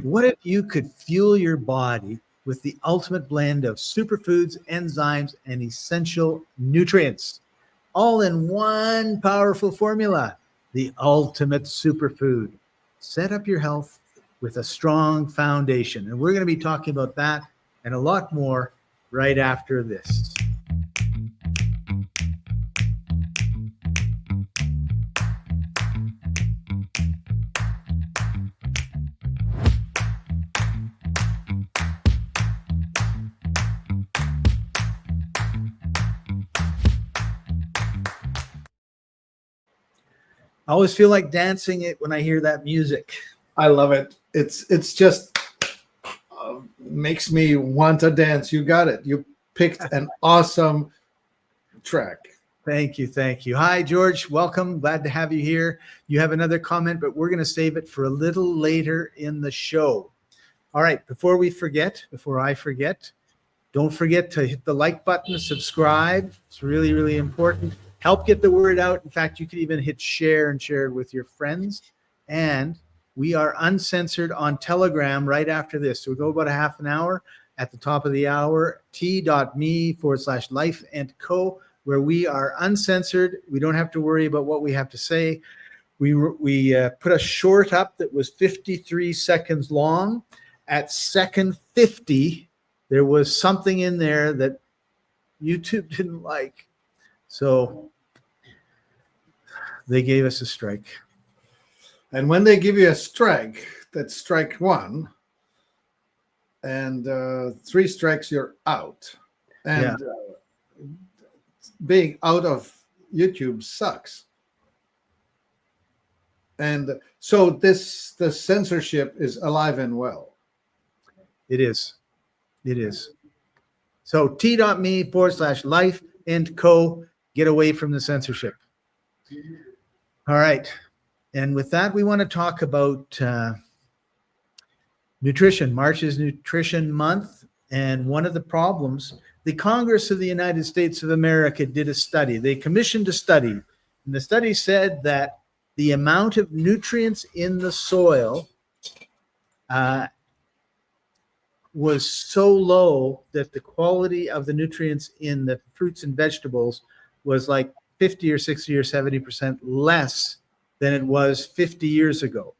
What if you could fuel your body with the ultimate blend of superfoods, enzymes, and essential nutrients, all in one powerful formula, the ultimate superfood? Set up your health with a strong foundation. And we're going to be talking about that and a lot more right after this. I always feel like dancing it when I hear that music. I love it. It's just makes me want to dance. You got it. You picked an awesome track. Thank you. Thank you. Hi, George. Welcome. Glad to have you here. You have another comment, but we're going to save it for a little later in the show. All right. Before I forget, don't forget to hit the like button, subscribe. It's really, really important. Help get the word out. In fact, you can even hit share and share it with your friends. And we are uncensored on Telegram right after this. So we go about a half an hour. At the top of the hour, t.me/life&co, where we are uncensored. We don't have to worry about what we have to say. We put a short up that was 53 seconds long. At second 50, there was something in there that YouTube didn't like. So they gave us a strike. And when they give you a strike, that's strike one, and 3 strikes, you're out. And being out of YouTube sucks. And so the censorship is alive and well. It is. It is. So t.me/life&co, get away from the censorship. All right. And with that, we want to talk about nutrition. March is Nutrition Month. And one of the problems, the Congress of the United States of America did a study. They commissioned a study. And the study said that the amount of nutrients in the soil was so low that the quality of the nutrients in the fruits and vegetables was like 50 or 60 or 70% less than it was 50 years ago.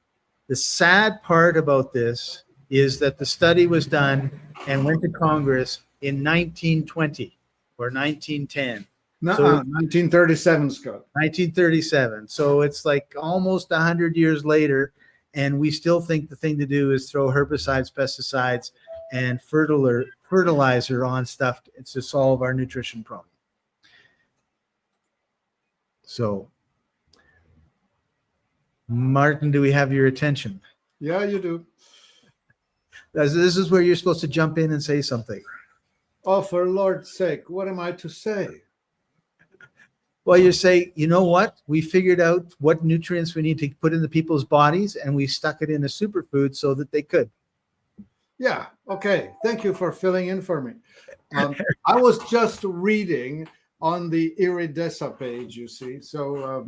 The sad part about this is that the study was done and went to Congress in 1920 or 1910. No, So 1937, Scott. 1937. So it's like almost 100 years later, and we still think the thing to do is throw herbicides, pesticides, and fertilizer on stuff to solve our nutrition problem. So, Martin, do we have your attention? Yeah, you do. This is where you're supposed to jump in and say something. Oh, for Lord's sake, what am I to say? Well, you say, you know what? We figured out what nutrients we need to put in the people's bodies, and we stuck it in a superfood so that they could. Yeah, okay. Thank you for filling in for me. I was just reading on the Iridesca page, you see. So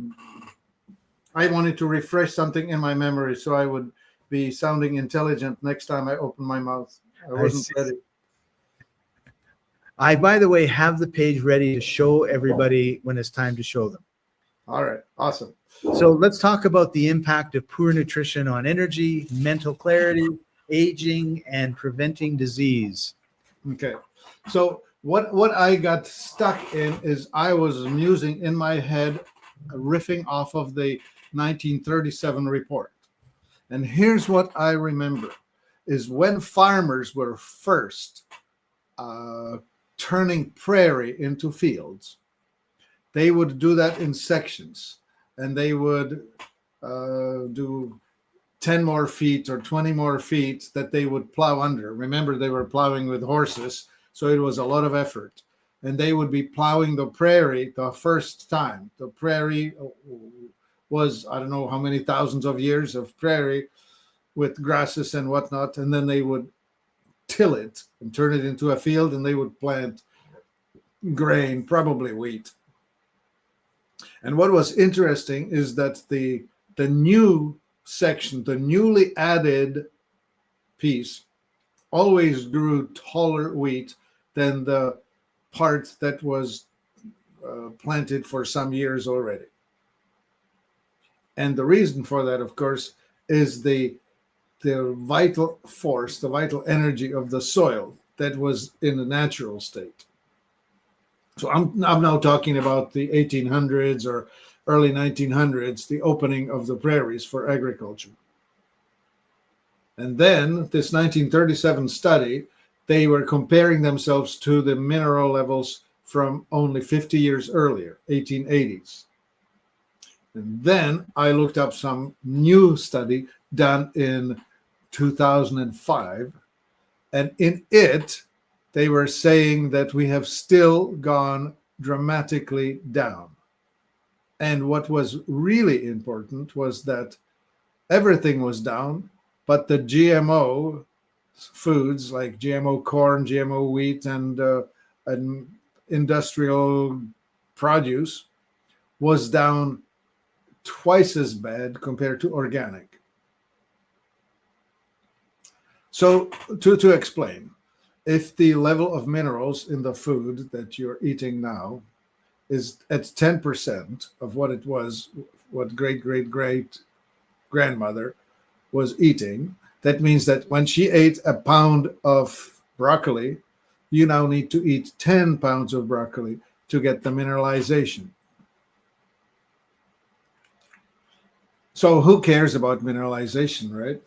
I wanted to refresh something in my memory so I would be sounding intelligent next time I open my mouth. I wasn't ready. I, by the way, have the page ready to show everybody when it's time to show them. All right, awesome. So let's talk about the impact of poor nutrition on energy, mental clarity, aging, and preventing disease. Okay, so what I got stuck in is I was musing in my head, riffing off of the 1937 report. And here's what I remember, is when farmers were first turning prairie into fields, they would do that in sections, and they would do 10 more feet or 20 more feet that they would plow under. Remember, they were plowing with horses, so it was a lot of effort. And they would be plowing the prairie the first time. The prairie was, I don't know how many thousands of years of prairie with grasses and whatnot, and then they would till it and turn it into a field, and they would plant grain, probably wheat. And what was interesting is that the new section, the newly added piece always grew taller wheat than the part that was planted for some years already. And the reason for that, of course, is the vital force, the vital energy of the soil that was in the natural state. So I'm now talking about the 1800s or early 1900s, the opening of the prairies for agriculture. And then this 1937 study, they were comparing themselves to the mineral levels from only 50 years earlier, 1880s. And then I looked up some new study done in 2005, and in it, they were saying that we have still gone dramatically down. And what was really important was that everything was down, but the GMO foods like GMO corn, GMO wheat, and industrial produce was down twice as bad compared to organic. So to explain, if the level of minerals in the food that you're eating now is at 10% of what it was, what great grandmother was eating, that means that when she ate a pound of broccoli, you now need to eat 10 pounds of broccoli to get the mineralization. So who cares about mineralization, right?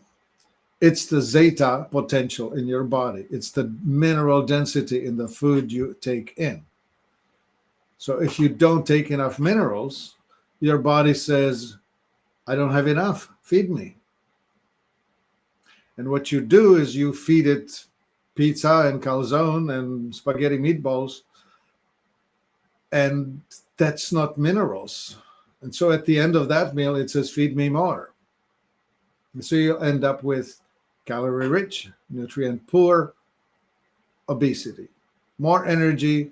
It's the zeta potential in your body. It's the mineral density in the food you take in. So if you don't take enough minerals, your body says, I don't have enough, feed me. And what you do is you feed it pizza and calzone and spaghetti meatballs, and that's not minerals. And so at the end of that meal, it says, feed me more. And so you'll end up with calorie rich, nutrient poor, obesity, more energy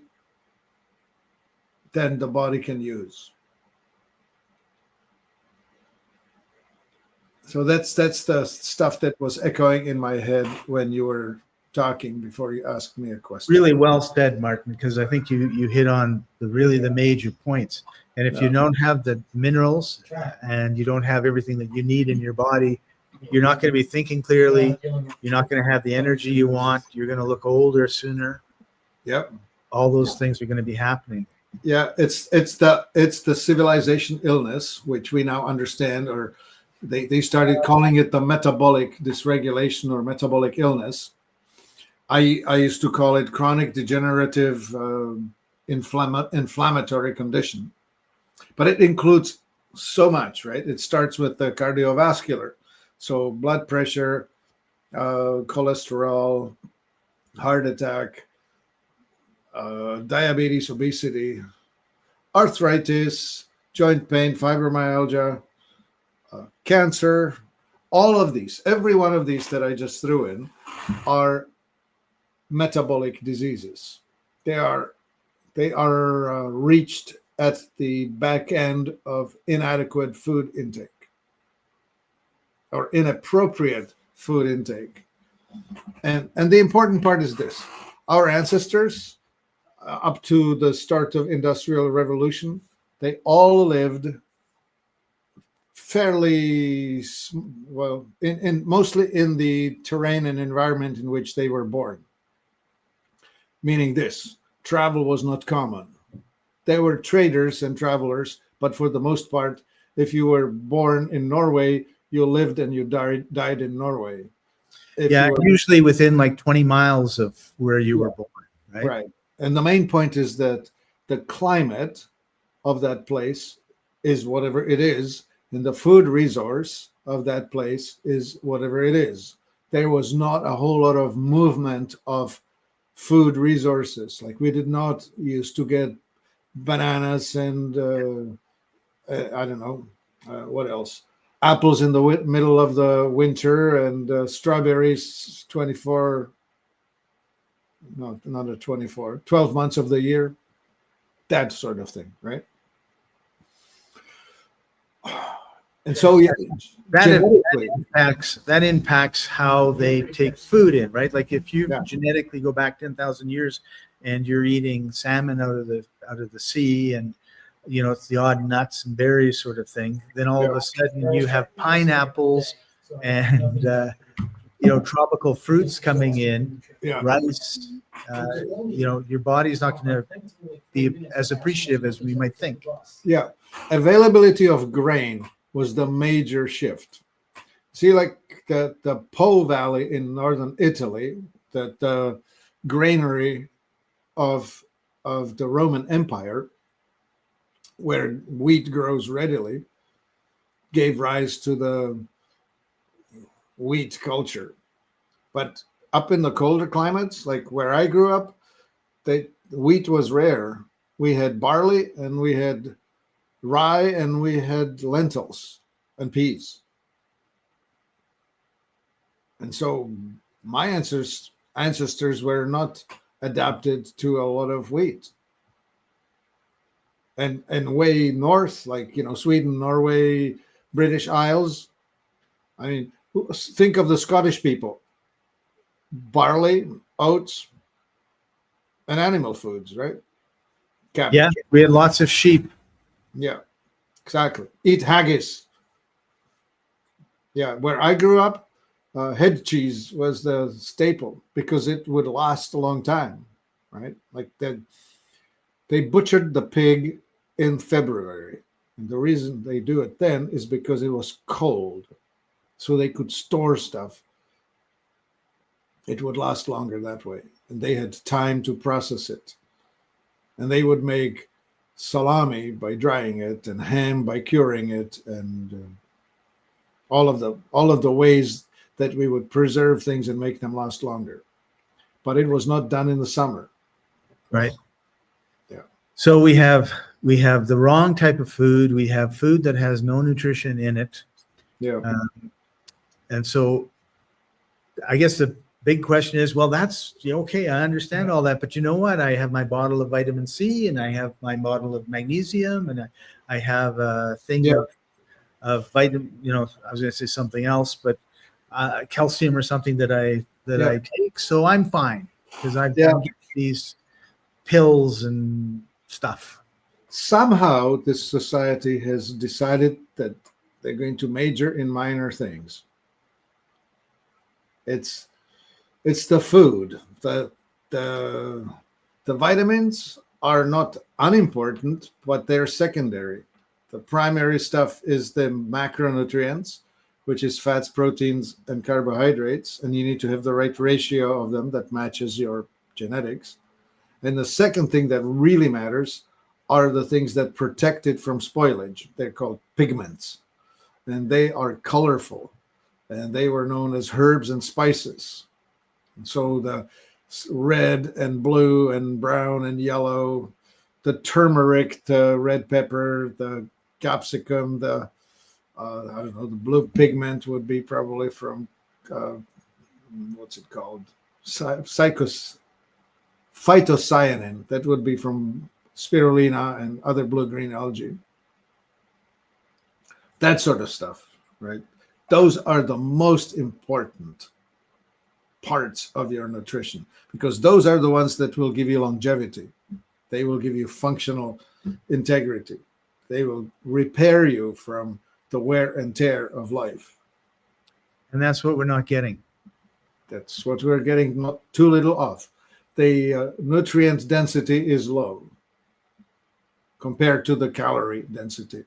than the body can use. So that's the stuff that was echoing in my head when you were talking before you asked me a question. Really well said, Martin, because I think you hit on the major points. And if you don't have the minerals and you don't have everything that you need in your body, you're not going to be thinking clearly. You're not going to have the energy you want. You're going to look older sooner. Yep. All those things are going to be happening. Yeah, it's the civilization illness, which we now understand, or they started calling it the metabolic dysregulation or metabolic illness. I used to call it chronic degenerative inflammatory condition, but it includes so much, right? It starts with the cardiovascular, so blood pressure, cholesterol, heart attack, diabetes, obesity, arthritis, joint pain, fibromyalgia, cancer. All of these, every one of these that I just threw in, are metabolic diseases. They are reached at the back end of inadequate food intake or inappropriate food intake. And the important part is this: our ancestors, up to the start of Industrial Revolution, they all lived fairly well, in mostly in the terrain and environment in which they were born. Meaning this, travel was not common. There were traders and travelers, but for the most part, if you were born in Norway, you lived and you died in Norway. Usually within like 20 miles of where you were born, right? Right. And the main point is that the climate of that place is whatever it is, and the food resource of that place is whatever it is. There was not a whole lot of movement of food resources. Like we did not used to get bananas and I don't know what else, apples in the middle of the winter and strawberries 24, no, not a 24, 12 months of the year, that sort of thing, right? And so genetically, that impacts how they take food in, right? Like if you Yeah. genetically go back 10,000 years and you're eating salmon out of the sea, and it's the odd nuts and berries sort of thing, then all of a sudden you have pineapples and tropical fruits coming in, yeah, rice. Your body's not going to be as appreciative as we might think. yeah. Availability of grain was the major shift. See, like the Po Valley in northern Italy, that the granary of the Roman Empire, where wheat grows readily, gave rise to the wheat culture. But up in the colder climates, like where I grew up, wheat was rare. We had barley and we had rye and we had lentils and peas. And so my ancestors were not adapted to a lot of wheat. And way north, like Sweden, Norway, British Isles. I mean, think of the Scottish people: barley, oats, and animal foods, right? Cabbage. Yeah, we had lots of sheep. Yeah, exactly. Eat haggis. Yeah, where I grew up, head cheese was the staple because it would last a long time, right? Like they butchered the pig in February. And the reason they do it then is because it was cold. So they could store stuff. It would last longer that way. And they had time to process it. And they would make salami by drying it, and ham by curing it, and all of the ways that we would preserve things and make them last longer. But it was not done in the summer. Right. Yeah. So we have the wrong type of food. We have food that has no nutrition in it. Yeah. And so I guess the big question is, well, that's okay. I understand all that, but you know what? I have my bottle of vitamin C, and I have my bottle of magnesium, and I have a thing of vitamin. I was going to say something else, but calcium or something that I take. So I'm fine because I've done these pills and stuff. Somehow this society has decided that they're going to major in minor things. It's the food. The vitamins are not unimportant, but they're secondary. The primary stuff is the macronutrients, which is fats, proteins, and carbohydrates, and you need to have the right ratio of them that matches your genetics. And the second thing that really matters are the things that protect it from spoilage. They're called pigments, and they are colorful, and they were known as herbs and spices. And so the red and blue and brown and yellow, the turmeric, the red pepper, the capsicum, the the blue pigment would be probably from what's it called? Phytocyanin. That would be from spirulina and other blue-green algae. That sort of stuff, right? Those are the most important parts of your nutrition, because those are the ones that will give you longevity. They will give you functional integrity. They will repair you from the wear and tear of life. And that's what we're not getting. That's what we're getting not too little of. The nutrient density is low compared to the calorie density.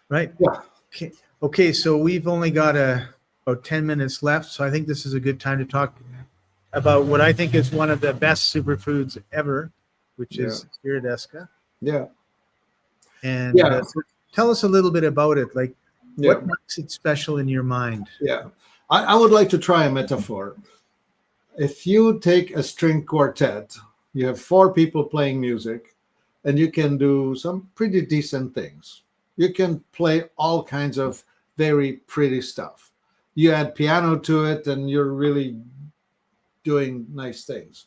Right. Yeah. Okay. So we've only got about 10 minutes left. So I think this is a good time to talk about what I think is one of the best superfoods ever, which is Iridesca. Yeah. And tell us a little bit about it. Like, what makes it special in your mind? Yeah. I would like to try a metaphor. If you take a string quartet, you have 4 people playing music, and you can do some pretty decent things. You can play all kinds of very pretty stuff. You add piano to it, and you're really doing nice things.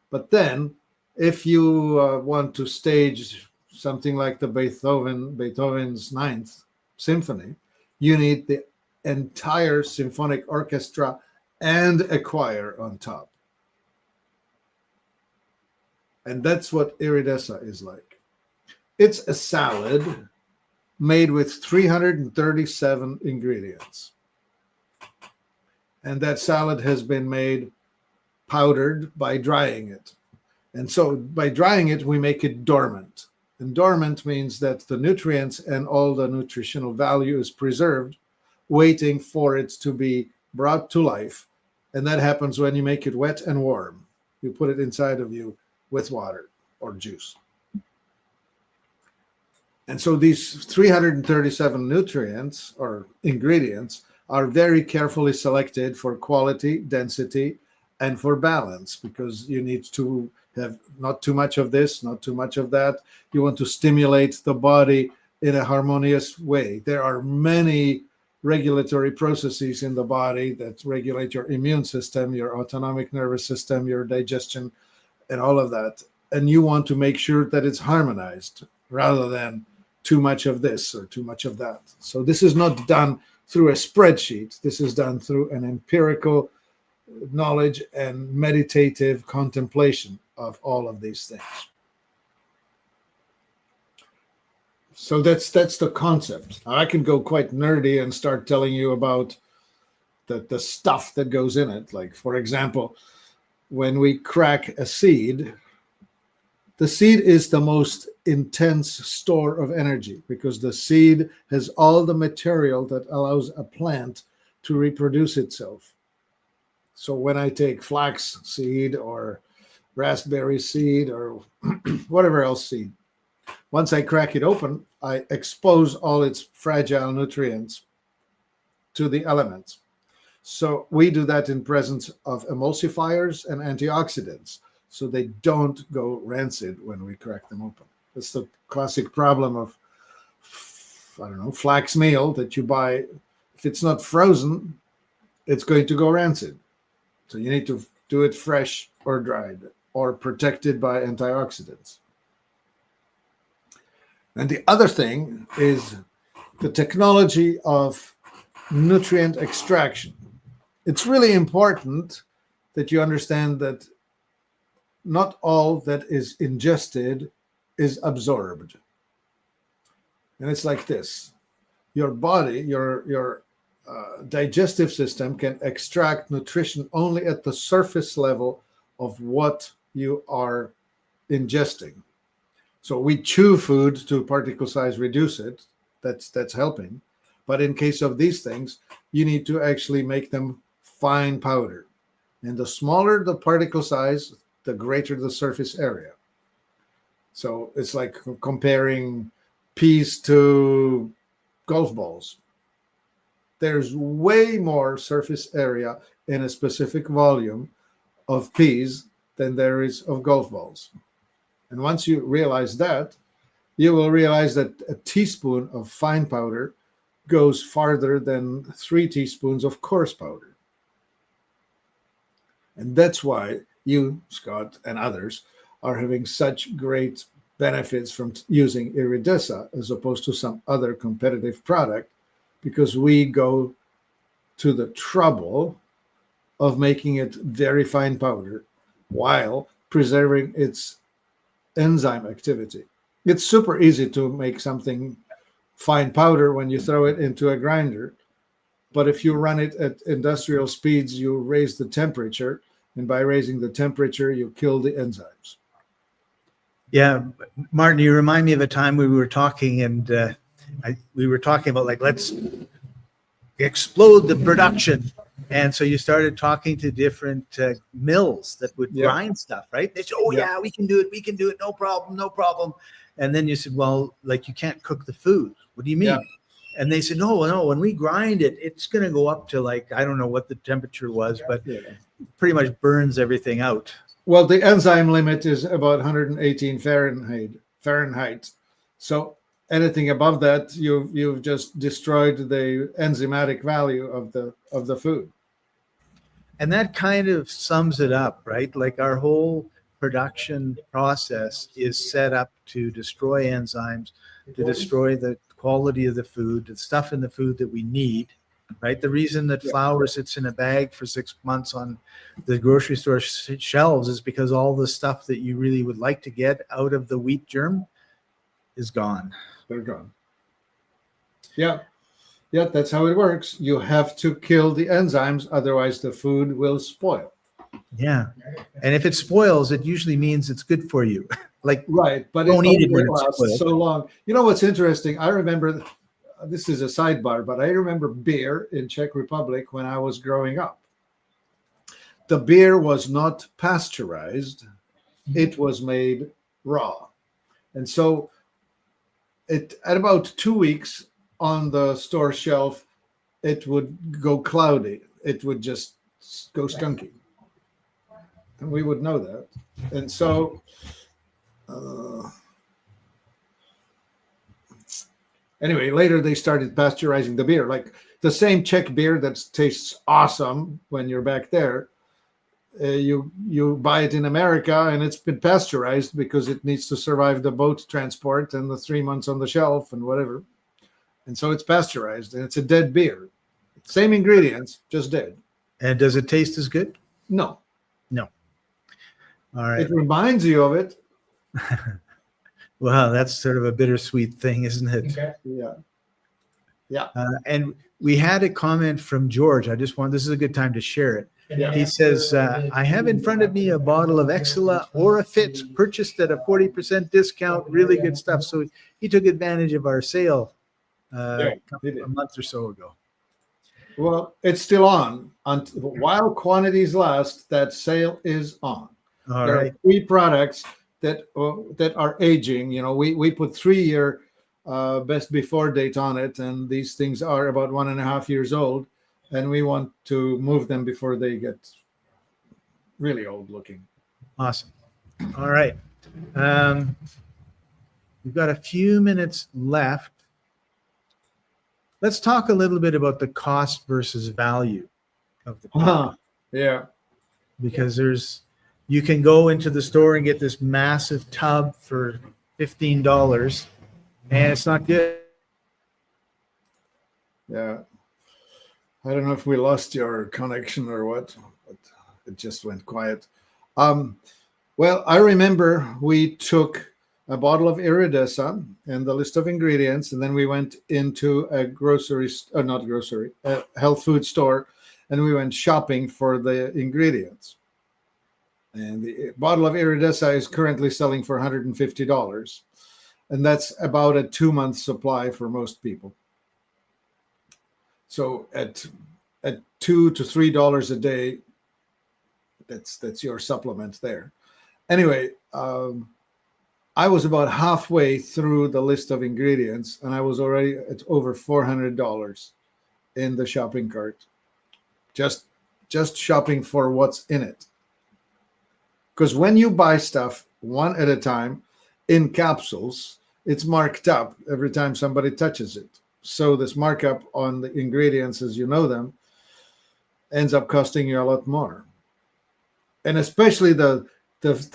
But then, if you want to stage something like the Beethoven's Ninth Symphony, you need the entire symphonic orchestra and a choir on top. And that's what Iridesca is like. It's a salad made with 337 ingredients. And that salad has been made powdered by drying it. And so by drying it, we make it dormant. And dormant means that the nutrients and all the nutritional value is preserved, waiting for it to be brought to life. And that happens when you make it wet and warm. You put it inside of you with water or juice. And so these 337 nutrients or ingredients are very carefully selected for quality, density, and for balance, because you need to have not too much of this, not too much of that. You want to stimulate the body in a harmonious way. There are many regulatory processes in the body that regulate your immune system, your autonomic nervous system, your digestion, and all of that. And you want to make sure that it's harmonized rather than too much of this or too much of that. So this is not done through a spreadsheet. This is done through an empirical knowledge and meditative contemplation of all of these things. So that's the concept. I can go quite nerdy and start telling you about the stuff that goes in it. Like, for example, when we crack a seed, the seed is the most intense store of energy because the seed has all the material that allows a plant to reproduce itself. So when I take flax seed or raspberry seed or whatever else seed, once I crack it open, I expose all its fragile nutrients to the elements. So we do that in presence of emulsifiers and antioxidants, so they don't go rancid when we crack them open. That's the classic problem of, flax meal that you buy. If it's not frozen, it's going to go rancid. So you need to do it fresh or dried or protected by antioxidants. And the other thing is the technology of nutrient extraction. It's really important that you understand that not all that is ingested is absorbed. And it's like this. Your body, your digestive system can extract nutrition only at the surface level of what you are ingesting. So we chew food to particle size, reduce it. That's helping. But in case of these things, you need to actually make them fine powder. And the smaller the particle size, the greater the surface area. So it's like comparing peas to golf balls. There's way more surface area in a specific volume of peas than there is of golf balls. And once you realize that, you will realize that a teaspoon of fine powder goes farther than 3 teaspoons of coarse powder. And that's why you, Scott, and others are having such great benefits from using Iridesca as opposed to some other competitive product, because we go to the trouble of making it very fine powder while preserving its enzyme activity. It's super easy to make something fine powder when you throw it into a grinder, but if you run it at industrial speeds, you raise the temperature, and by raising the temperature, you kill the enzymes. Yeah, Martin, you remind me of a time we were talking, and we were talking about, like, let's explode the production. And so you started talking to different mills that would grind stuff, right? They said, yeah, we can do it, no problem. And then you said, well, like, you can't cook the food. What do you mean? Yeah. And they said, no, when we grind it, it's going to go up to, like, I don't know what the temperature was, but pretty much burns everything out. Well, the enzyme limit is about 118 Fahrenheit. So anything above that, you've just destroyed the enzymatic value of the food. And that kind of sums it up, right? Like, our whole production process is set up to destroy enzymes, to destroy the quality of the food, the stuff in the food that we need, right? The reason that flour sits in a bag for 6 months on the grocery store shelves is because all the stuff that you really would like to get out of the wheat germ is gone. They're gone. Yeah. Yeah, that's how it works. You have to kill the enzymes, otherwise the food will spoil. Yeah. And if it spoils, it usually means it's good for you. Like, right, but don't eat it when it it's lasts spoiled. so long. You know what's interesting? I remember, this is a sidebar, but I remember beer in Czech Republic when I was growing up. The beer was not pasteurized. It was made raw. And so at about 2 weeks on the store shelf, it would go cloudy. It would just go skunky. And we would know that. And so anyway, later they started pasteurizing the beer. Like the same Czech beer that tastes awesome when you're back there, you buy it in America and it's been pasteurized because it needs to survive the boat transport and the 3 months on the shelf and whatever. And so it's pasteurized and it's a dead beer. Same ingredients, just dead. And does it taste as good? No. No. All right. It reminds you of it. Well, that's sort of a bittersweet thing, isn't it? Okay. Yeah. Yeah. And we had a comment from George. This is a good time to share it. Yeah. He says, I have in front of me a bottle of Excella Orafit purchased at a 40% discount. Really good stuff. So he took advantage of our sale a month or so ago. Well, it's still on. While quantities last, that sale is on. All there right. are 3 products that are aging. You know, we put 3-year best before date on it, and these things are about 1.5 years old, and we want to move them before they get really old looking. Awesome. All right. We've got a few minutes left. Let's talk a little bit about the cost versus value of the product. Yeah. Because you can go into the store and get this massive tub for $15 and it's not good. Yeah. I don't know if we lost your connection or what, but it just went quiet. Well, I remember we took a bottle of Iridesca and the list of ingredients, and then we went into a health food store, and we went shopping for the ingredients. And the bottle of Iridesca is currently selling for $150. And that's about a 2-month supply for most people. So at $2 to $3 a day, that's your supplement there. Anyway, I was about halfway through the list of ingredients, and I was already at over $400 in the shopping cart. Just shopping for what's in it. Because when you buy stuff one at a time in capsules, it's marked up every time somebody touches it. So this markup on the ingredients as you know them ends up costing you a lot more. And especially the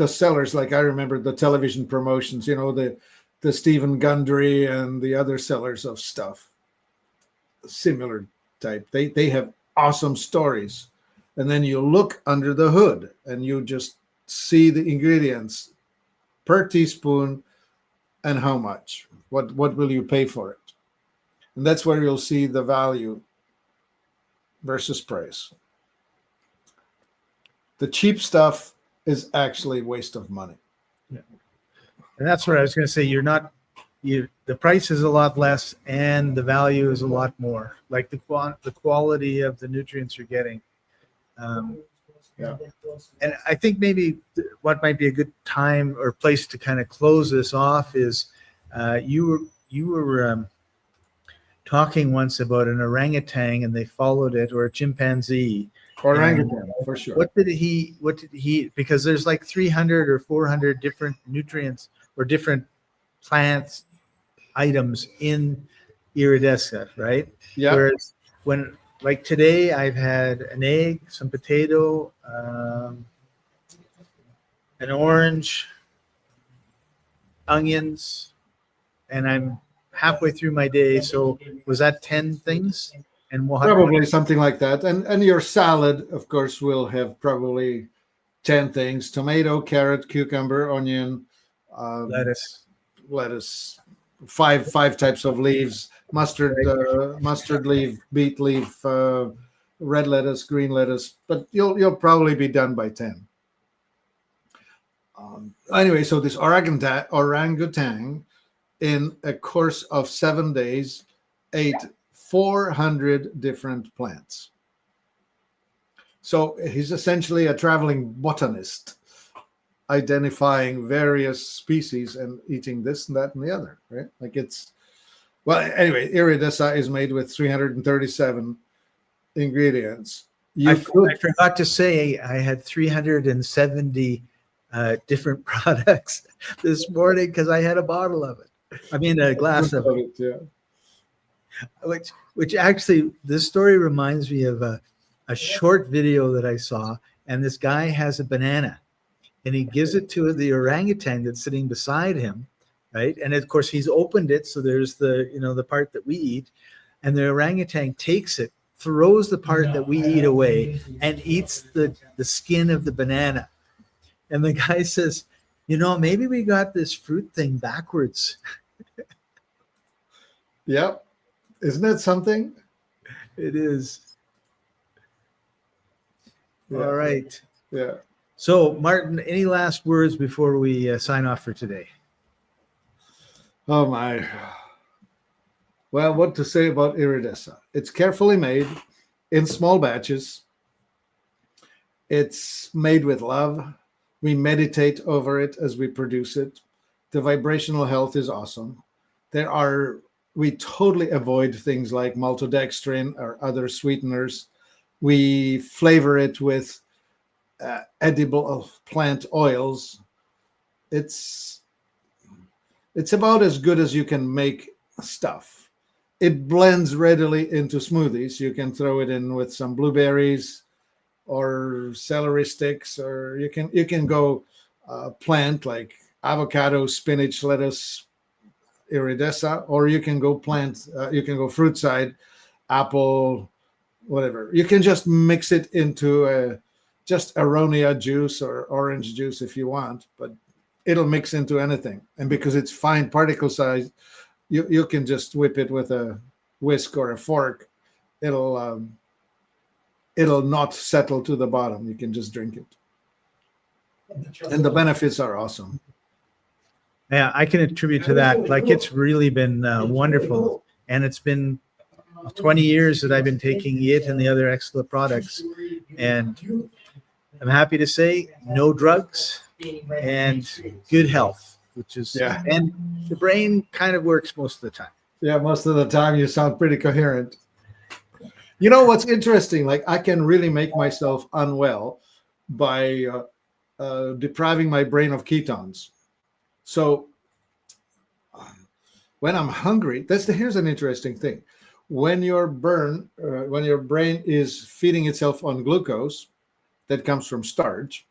sellers, like I remember the television promotions, you know, the Stephen Gundry and the other sellers of stuff, similar type. They have awesome stories. And then you look under the hood and you just see the ingredients per teaspoon and how much. What will you pay for it? And that's where you'll see the value versus price. The cheap stuff is actually waste of money. Yeah. And that's what I was going to say. The price is a lot less and the value is a lot more. Like the quality of the nutrients you're getting. Yeah. And I think maybe what might be a good time or place to kind of close this off is you were talking once about an orangutan and they followed it, or a chimpanzee. Orangutan, for sure. What did he, because there's like 300 or 400 different nutrients or different plants items in Iridesca, right? Yeah. Whereas like today, I've had an egg, some potato, an orange, onions, and I'm halfway through my day. So was that 10 things? And we'll have Probably something like that. And your salad, of course, will have probably 10 things: tomato, carrot, cucumber, onion, lettuce, five types of leaves, mustard leaf, beet leaf, red lettuce, green lettuce. But you'll probably be done by 10. Anyway, so this orangutan, in a course of 7 days, ate 400 different plants. So he's essentially a traveling botanist, identifying various species and eating this and that and the other, right? Like anyway, Iridesca is made with 337 ingredients. I forgot to say I had 370 different products this morning because I had a bottle of it. I mean, a glass of it. Yeah. Which actually, this story reminds me of a short video that I saw, and this guy has a banana, and he gives it to the orangutan that's sitting beside him, right? And of course, he's opened it, so there's the part that we eat, and the orangutan takes it, throws the part that we eat away, and eats the skin of the banana. And the guy says, maybe we got this fruit thing backwards. Yep. Isn't that something? It is. Yeah. All right. Yeah. So, Martin, any last words before we sign off for today? Oh, my. Well, what to say about Iridesca? It's carefully made in small batches. It's made with love. We meditate over it as we produce it. The vibrational health is awesome. We totally avoid things like maltodextrin or other sweeteners. We flavor it with edible plant oils. It's about as good as you can make stuff. It blends readily into smoothies. You can throw it in with some blueberries or celery sticks, or you can go plant like avocado, spinach, lettuce, Iridesca, or you can go fruit side, apple, whatever. You can just mix it into just aronia juice or orange juice if you want, but it'll mix into anything. And because it's fine particle size, you can just whip it with a whisk or a fork. It'll not settle to the bottom. You can just drink it. And the benefits are awesome. Yeah, I can attribute to that. Like, it's really been wonderful. And it's been 20 years that I've been taking it and the other Excellent products. And I'm happy to say no drugs and good health, which is, and the brain kind of works most of the time. Yeah, most of the time you sound pretty coherent. You know what's interesting? Like, I can really make myself unwell by depriving my brain of ketones. So when I'm hungry, here's an interesting thing. When your brain is feeding itself on glucose that comes from starch,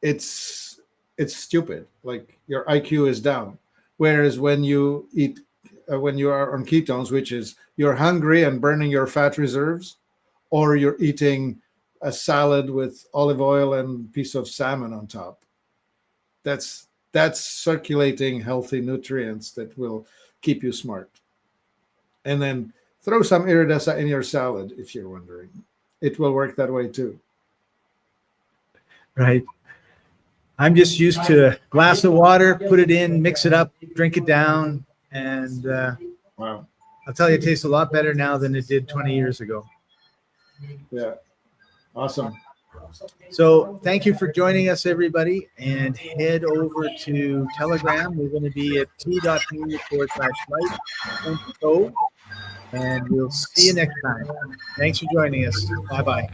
it's stupid. Like, your IQ is down. Whereas when you eat, when you are on ketones, which is you're hungry and burning your fat reserves, or you're eating a salad with olive oil and a piece of salmon on top, that's circulating healthy nutrients that will keep you smart. And then throw some Iridesca in your salad if you're wondering. It will work that way too. Right. I'm just used to a glass of water, put it in, mix it up, drink it down. And wow. I'll tell you, it tastes a lot better now than it did 20 years ago. Yeah. Awesome. So thank you for joining us, everybody, and head over to Telegram. We're going to be at t.me/life, and we'll see you next time. Thanks for joining us. Bye-bye.